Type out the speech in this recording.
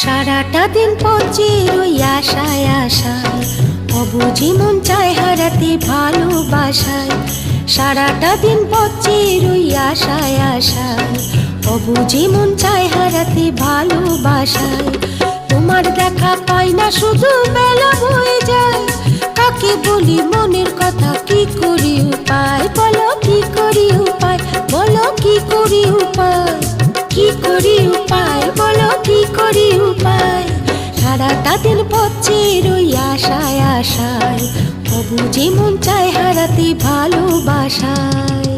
সারাটা দিন পচে রই আশায় আশায়, অবুঝি মন চায় হারাতে ভালোবাসায়। সারাটা দিন পচে রই আশায় আশায়, অবুঝি মন চায় হারাতে ভালোবাসায়। তোমার দেখা পাই না শুধু বেলা হয়ে যায়, কাকে বলি মনের কথা, কি করি উপায় বলো, কি করি উপায় বলো, কি করি উপায়, কি করি উপায় বলো, কি করি উপায়। সারাটা দিন পচে রই আশায় আশায়, অবুঝি মন চায় হারাতে ভালোবাসায়।